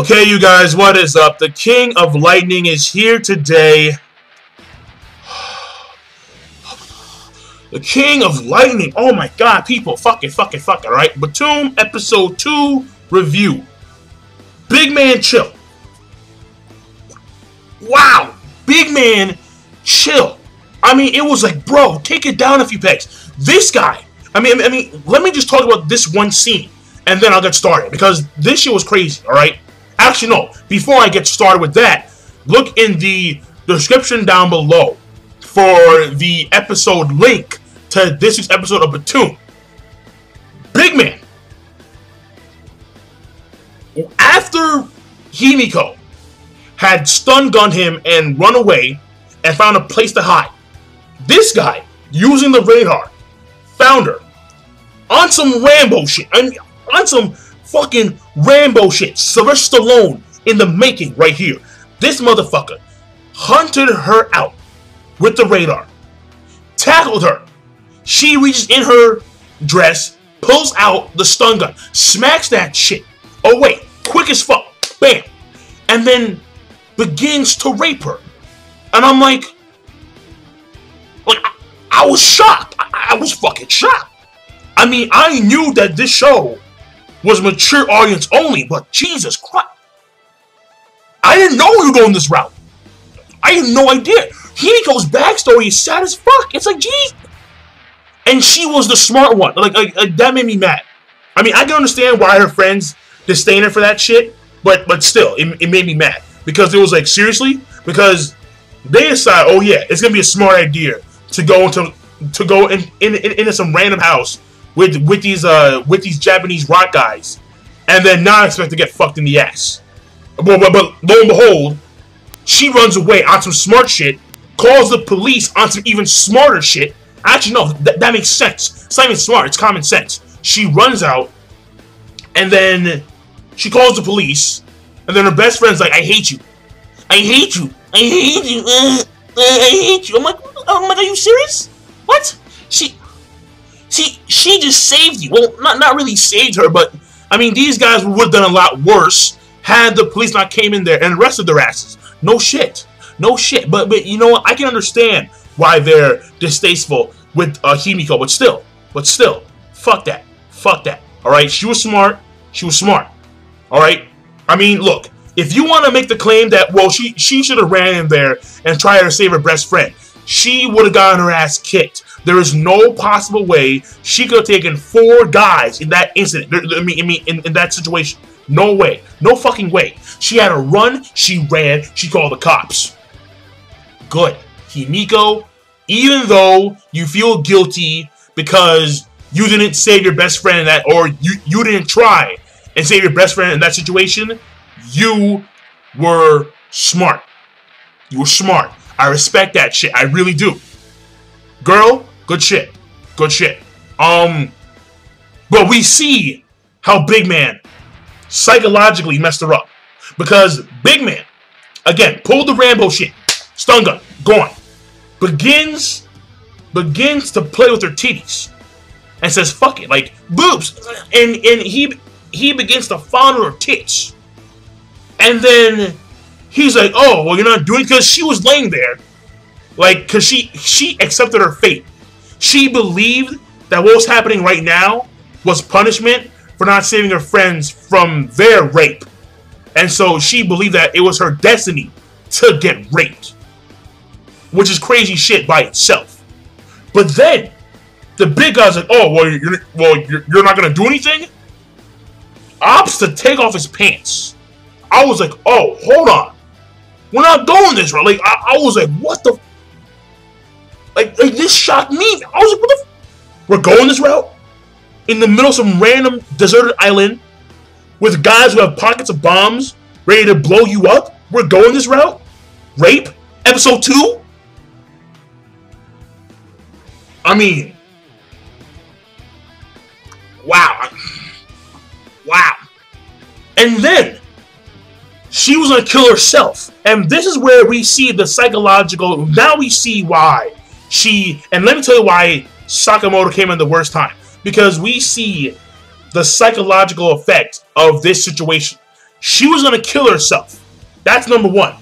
Okay, you guys, what is up? The King of Lightning is here today. The King of Lightning. Oh my god, people. Fuck it, alright? Btooom Episode 2 Review. Big man chill. Wow. Big man chill. I mean, it was like, bro, take it down a few pegs. This guy. I mean, let me just talk about this one scene, and then I'll get started, because this shit was crazy, alright? Actually, no. Before I get started with that, look in the description down below for the episode link to this week's episode of Btooom. Big man. After Himiko had stun gunned him and run away and found a place to hide, this guy, using the radar, found her on some Rambo shit. I mean, on some fucking Rambo shit. Sylvester Stallone in the making right here. This motherfucker hunted her out with the radar, tackled her. She reaches in her dress, pulls out the stun gun, smacks that shit away, quick as fuck, bam, and then begins to rape her. And I'm like I was shocked. I was fucking shocked. I mean, I knew that this show was mature audience only, but Jesus Christ, I didn't know we were going this route. I had no idea. Himiko's backstory is sad as fuck. It's like, geez. And she was the smart one. Like that made me mad. I mean, I can understand why her friends disdain her for that shit, but still, it made me mad. Because it was like, seriously? Because they decide, oh yeah, it's gonna be a smart idea to go into some random house with these Japanese rock guys, and then not expect to get fucked in the ass. But lo and behold, she runs away on some smart shit, calls the police on some even smarter shit. Actually, no, that makes sense. It's not even smart, it's common sense. She runs out, and then she calls the police, and then her best friend's like, I hate you. I hate you. I hate you. I hate you. I'm like, are you serious? What? She just saved you. Well, not really saved her, but I mean, these guys would have done a lot worse had the police not came in there and arrested their asses. No shit. No shit. But you know what? I can understand why they're distasteful with Himiko, but still, fuck that. Fuck that. Alright? She was smart. She was smart. Alright? I mean, look, if you want to make the claim that, well, she should have ran in there and tried to save her best friend, she would have gotten her ass kicked. There is no possible way she could have taken 4 guys in that incident. I mean, in that situation. No way. No fucking way. She had to run. She ran. She called the cops. Good. Himiko, even though you feel guilty because you didn't save your best friend in that, or you didn't try and save your best friend in that situation, you were smart. You were smart. I respect that shit. I really do. Girl, good shit. Good shit. But we see how Big Man psychologically messed her up. Because Big Man, again, pulled the Rambo shit. Stun gun. Gone. Begins to play with her titties. And says, fuck it. Like, boobs. And he begins to fondle her tits. And then he's like, oh, well, you're not doing it, because she was laying there. Like, because she accepted her fate. She believed that what was happening right now was punishment for not saving her friends from their rape. And so she believed that it was her destiny to get raped. Which is crazy shit by itself. But then, the big guy's like, oh, well, you're not going to do anything? Opts to take off his pants. I was like, oh, hold on. We're not going this route. Like, I was like, what the? Like this shocked me. I was like, what the? We're going this route? In the middle of some random deserted island with guys who have pockets of bombs ready to blow you up? We're going this route? Rape? Episode 2? I mean, wow. Wow. And then she was going to kill herself. And this is where we see the psychological. Now we see why and let me tell you why Sakamoto came in the worst time. Because we see the psychological effect of this situation. she was gonna kill herself. That's number one.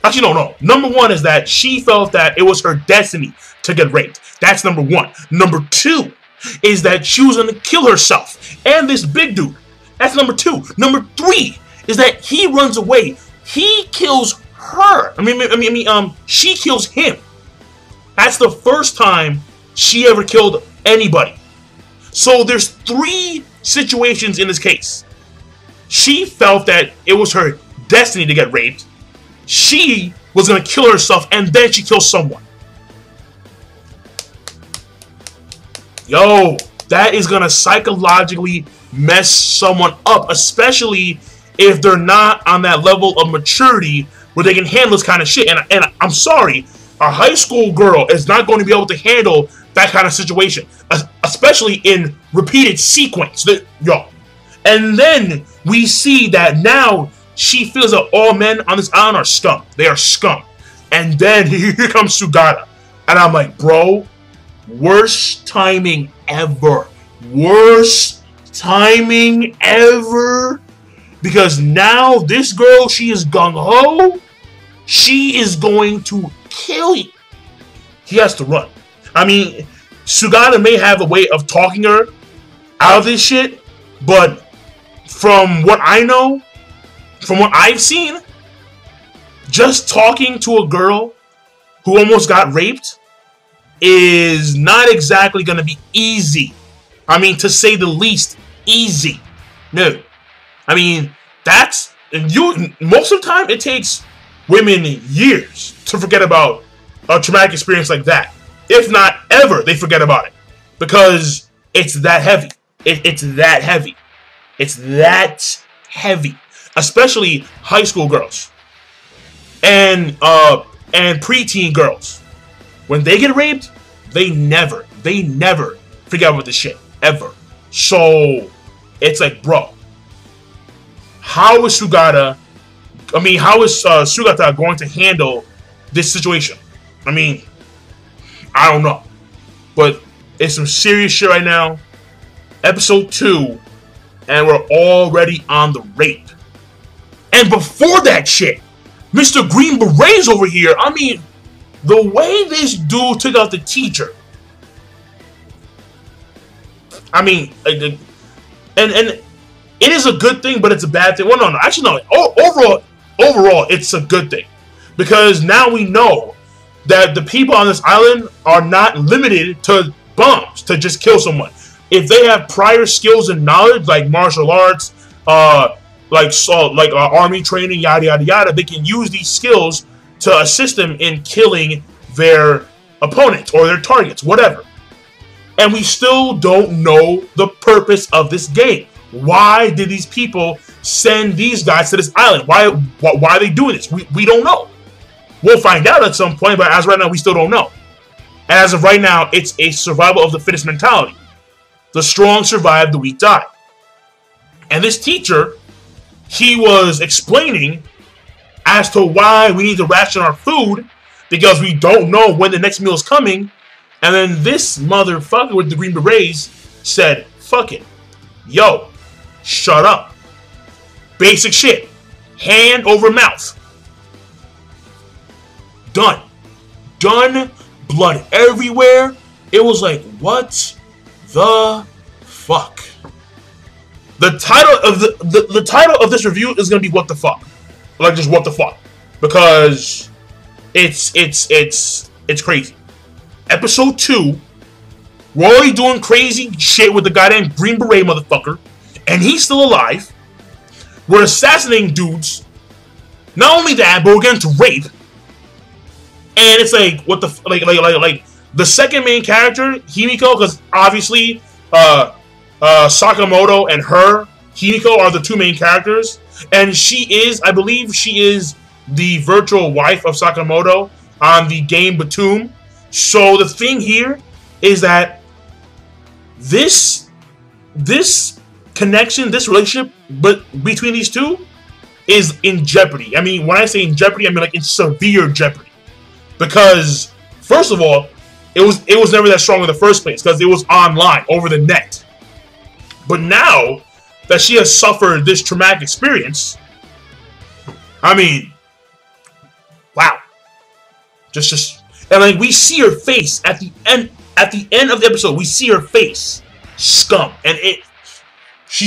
Actually, no. Number one is that she felt that it was her destiny to get raped. That's number one. Number two is that she was gonna kill herself and this big dude. That's number two. Number three is that he runs away. He kills her. She kills him. That's the first time she ever killed anybody. So there's three situations in this case. She felt that it was her destiny to get raped. She was going to kill herself, and then she kills someone. Yo, that is going to psychologically mess someone up, especially if they're not on that level of maturity where they can handle this kind of shit. And I'm sorry, a high school girl is not going to be able to handle that kind of situation, especially in repeated sequence. Yo. And then we see that now she feels that all men on this island are scum. They are scum. And then here comes Sugata. And I'm like, bro, worst timing ever. Worst timing ever. Because now this girl, she is gung-ho. She is going to kill you. He has to run. I mean, Sugata may have a way of talking her out of this shit, but from what I know, from what I've seen, just talking to a girl who almost got raped is not exactly going to be easy. I mean, to say the least, easy. No. I mean, most of the time, it takes women years to forget about a traumatic experience like that. If not ever, they forget about it. Because it's that heavy. It's that heavy. It's that heavy. Especially high school girls. And preteen girls. When they get raped, they never forget about this shit. Ever. So, it's like, bro. How is Sugata going to handle this situation? I mean, I don't know. But it's some serious shit right now. Episode 2. And we're already on the rape. And before that shit, Mr. Green Berets over here, I mean, the way this dude took out the teacher. I mean, and it is a good thing, but it's a bad thing. Well, no. Actually, no. Overall, it's a good thing. Because now we know that the people on this island are not limited to bombs, to just kill someone. If they have prior skills and knowledge, like martial arts, army training, yada, yada, yada, they can use these skills to assist them in killing their opponents or their targets, whatever. And we still don't know the purpose of this game. Why did these people send these guys to this island? Why are they doing this? We don't know. We'll find out at some point, but as of right now, we still don't know. And as of right now, it's a survival of the fittest mentality. The strong survive, the weak die. And this teacher, he was explaining as to why we need to ration our food because we don't know when the next meal is coming. And then this motherfucker with the Green Berets said, fuck it. Yo, shut up. Basic shit. Hand over mouth. Done. Done. Blood everywhere. It was like, what the fuck? The title of the title of this review is gonna be what the fuck. Like, just what the fuck. Because it's crazy. Episode 2, we're already doing crazy shit with the goddamn Green Beret motherfucker, and he's still alive. We're assassinating dudes. Not only that, but we're getting to rape. And it's like, what the like the second main character, Himiko, because obviously Sakamoto and her, Himiko, are the two main characters. And she is, I believe she is the virtual wife of Sakamoto on the game Btooom. So the thing here is that this connection, this relationship between these two is in jeopardy. I mean, when I say in jeopardy, I mean like in severe jeopardy. Because, first of all, it was never that strong in the first place because it was online, over the net. But now that she has suffered this traumatic experience, I mean, wow. Just, and like we see her face at the end. At the end of the episode, we see her face, scum, and she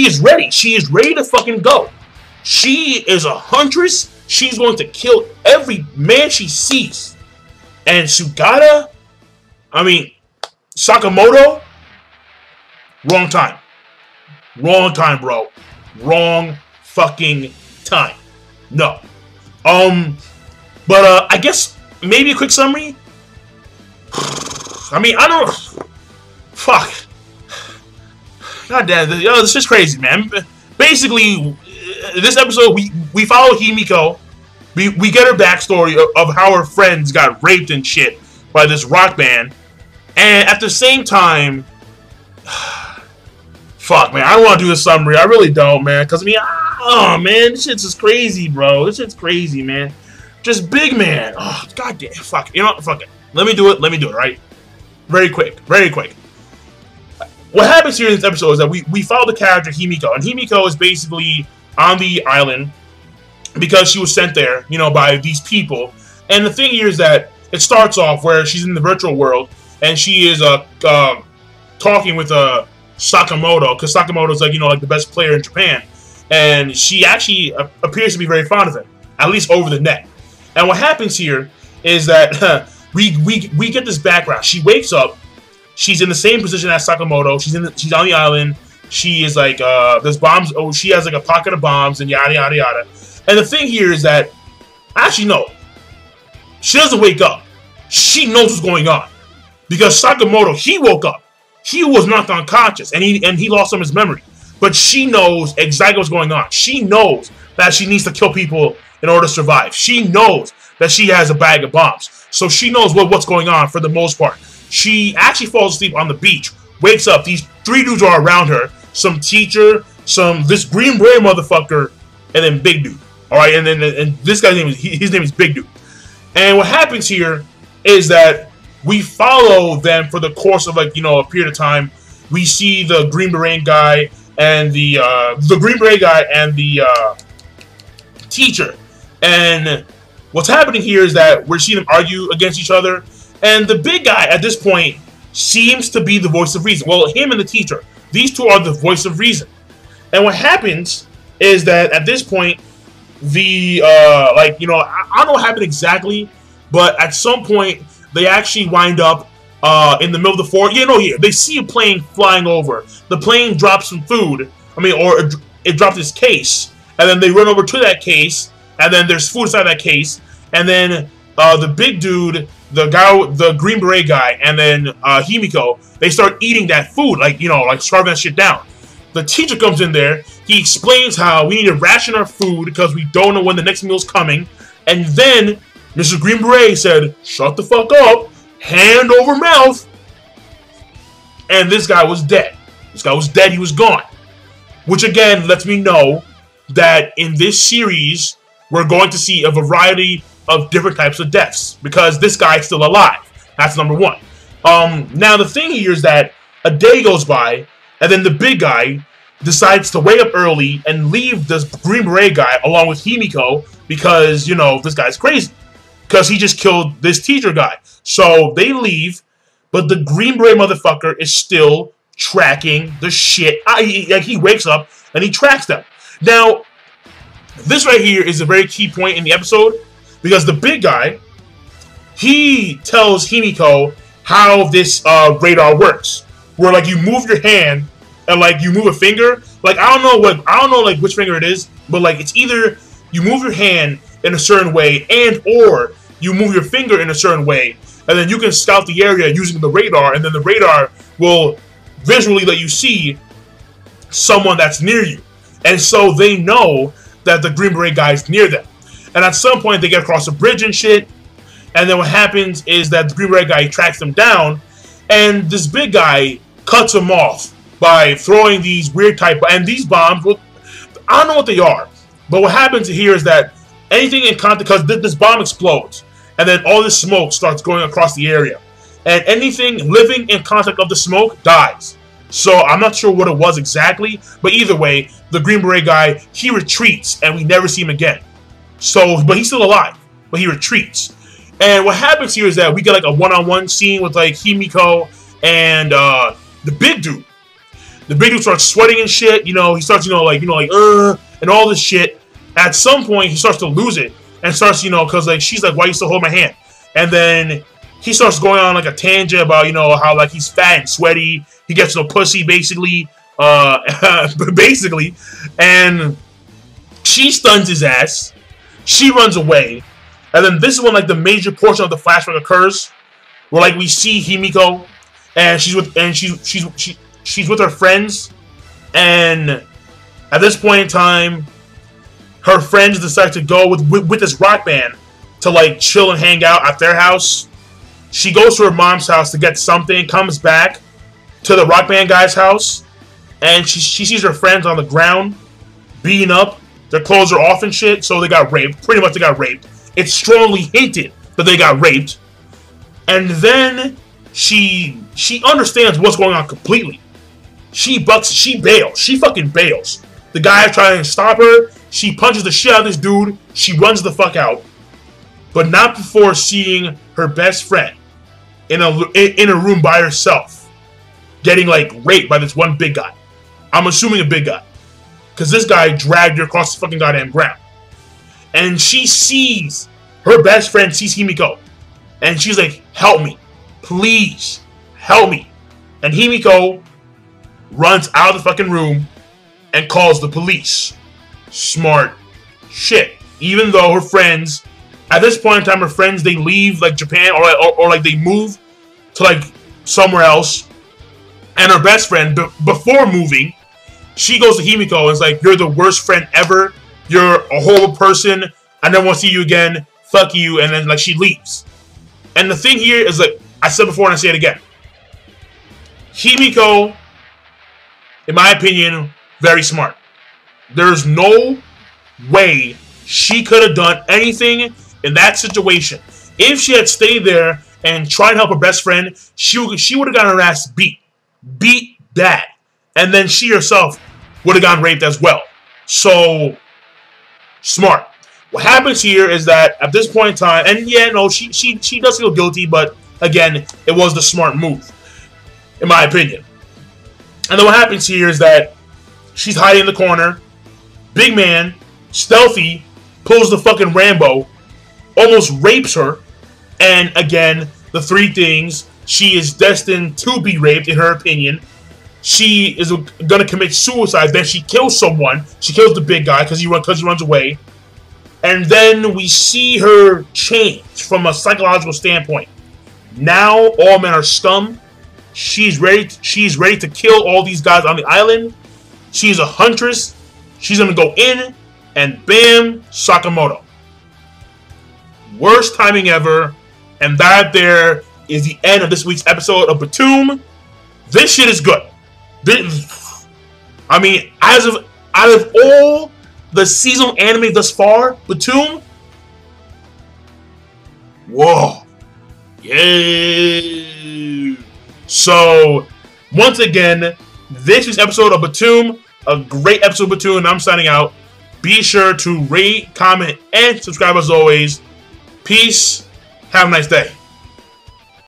is ready. She is ready to fucking go. She is a huntress. She's going to kill every man she sees. And Sugata, I mean, Sakamoto, wrong time. Wrong time, bro. Wrong fucking time. No. But I guess maybe a quick summary. I mean, I don't. Fuck. God damn, this is crazy, man. Basically, this episode we follow Himiko. We get her backstory of how her friends got raped and shit by this rock band, and at the same time, fuck, man, I don't want to do the summary. I really don't, man. Cause I mean, oh man, this shit's just crazy, bro. This shit's crazy, man. Just big man. Oh, god damn, fuck. You know, fuck it. Let me do it. Let me do it. Right. Very quick. Very quick. What happens here in this episode is that we follow the character Himiko, and Himiko is basically on the island because she was sent there, you know, by these people. And the thing here is that it starts off where she's in the virtual world, and she is talking with Sakamoto, because Sakamoto is like, you know, like the best player in Japan, and she actually appears to be very fond of him, at least over the net. And what happens here is that we get this background. She wakes up. She's in the same position as Sakamoto. She's on the island. She is like, there's bombs. Oh, she has like a pocket of bombs and yada, yada, yada. And the thing here is that, actually, no. She doesn't wake up. She knows what's going on. Because Sakamoto, he woke up. He was knocked unconscious and he lost some of his memory. But she knows exactly what's going on. She knows that she needs to kill people in order to survive. She knows that she has a bag of bombs. So she knows what's going on for the most part. She actually falls asleep on the beach, wakes up, these three dudes are around her, some teacher, this green beret motherfucker, and then Big Dude. Alright, and this guy's name is Big Dude. And what happens here is that we follow them for the course of, like, you know, a period of time. We see the green beret guy and the teacher. And what's happening here is that we're seeing them argue against each other. And the big guy, at this point, seems to be the voice of reason. Well, him and the teacher. These two are the voice of reason. And what happens is that at this point, like, you know, I don't know what happened exactly, but at some point, they actually wind up in the middle of the forest. You know, here, they see a plane flying over. The plane drops some food. I mean, or it dropped this case. And then they run over to that case. And then there's food inside that case. And then the big dude, the guy, the green beret guy, and then Himiko, they start eating that food, like, you know, like starving that shit down. The teacher comes in there. He explains how we need to ration our food because we don't know when the next meal's coming. And then Mr. Green Beret said, "Shut the fuck up, hand over mouth." And this guy was dead. This guy was dead. He was gone. Which again lets me know that in this series, we're going to see a variety of different types of deaths because this guy's still alive. That's number one. Now the thing here is that a day goes by, and then the big guy decides to wake up early and leave this Green Beret guy along with Himiko because, you know, this guy's crazy. Because he just killed this teacher guy. So they leave, but the Green Beret motherfucker is still tracking the shit. Like, he wakes up and he tracks them. Now, this right here is a very key point in the episode because the big guy, he tells Himiko how this radar works. Where, like, you move your hand and, like, you move a finger. Like, I don't know like which finger it is, but, like, it's either you move your hand in a certain way and or you move your finger in a certain way, and then you can scout the area using the radar, and then the radar will visually let you see someone that's near you. And so they know that the Green Beret guy is near them. And at some point, they get across a bridge and shit, and then what happens is that the Green Beret guy tracks them down, and this big guy cuts him off by throwing these weird type, and these bombs, well, I don't know what they are, but what happens here is that anything in contact, because this bomb explodes, and then all this smoke starts going across the area, and anything living in contact of the smoke dies. So I'm not sure what it was exactly, but either way, the Green Beret guy, he retreats, and we never see him again. So, but he's still alive. But he retreats. And what happens here is that we get like a one-on-one scene with like Himiko and the big dude. The big dude starts sweating and shit. You know, he starts, and all this shit. At some point, he starts to lose it and starts, because like she's like, "Why you still hold my hand?" And then he starts going on like a tangent about, how like he's fat and sweaty. He gets no pussy, basically. Basically, and she stuns his ass. She runs away. And then this is when like the major portion of the flashback occurs, where like we see Himiko, and she's with her friends, and at this point in time, her friends decide to go with this rock band to like chill and hang out at their house. She goes to her mom's house to get something, comes back to the rock band guy's house, and she sees her friends on the ground, beaten up. Their clothes are off and shit, so they got raped. Pretty much they got raped. It's strongly hinted that they got raped. And then she understands what's going on completely. She bails. She fucking bails. The guy is trying to stop her. She punches the shit out of this dude. She runs the fuck out. But not before seeing her best friend in a room by herself, getting like raped by this one big guy. I'm assuming a big guy, because this guy dragged her across the fucking goddamn ground. And she sees, her best friend sees Himiko. And she's like, "Help me. Please. Help me." And Himiko runs out of the fucking room and calls the police. Smart shit. Even though her friends, at this point in time, her friends, they leave like Japan or like they move to like somewhere else. And her best friend, before moving, she goes to Himiko and is like, "You're the worst friend ever. You're a horrible person. I never want to see you again. Fuck you." And then like she leaves. And the thing here is like I said before and I say it again. Himiko, in my opinion, very smart. There's no way she could have done anything in that situation. If she had stayed there and tried to help her best friend, she would have gotten her ass beat. Beat bad. And then she herself would have gotten raped as well. So, smart. What happens here is that at this point in time, and yeah, no, she does feel guilty, but again, it was the smart move, in my opinion. And then what happens here is that she's hiding in the corner. Big man, stealthy, pulls the fucking Rambo, almost rapes her, and again, the three things: she is destined to be raped, in her opinion. She is gonna commit suicide. Then she kills someone. She kills the big guy because he runs away. And then we see her change from a psychological standpoint. Now all men are scum. She's ready to kill all these guys on the island. She's a huntress. She's gonna go in and bam, Sakamoto. Worst timing ever. And that there is the end of this week's episode of Btooom. This shit is good. I mean, out of all the seasonal anime thus far, Btooom, whoa, yeah. So, once again, this is episode of Btooom, a great episode of Btooom, and I'm signing out. Be sure to rate, comment, and subscribe as always. Peace. Have a nice day.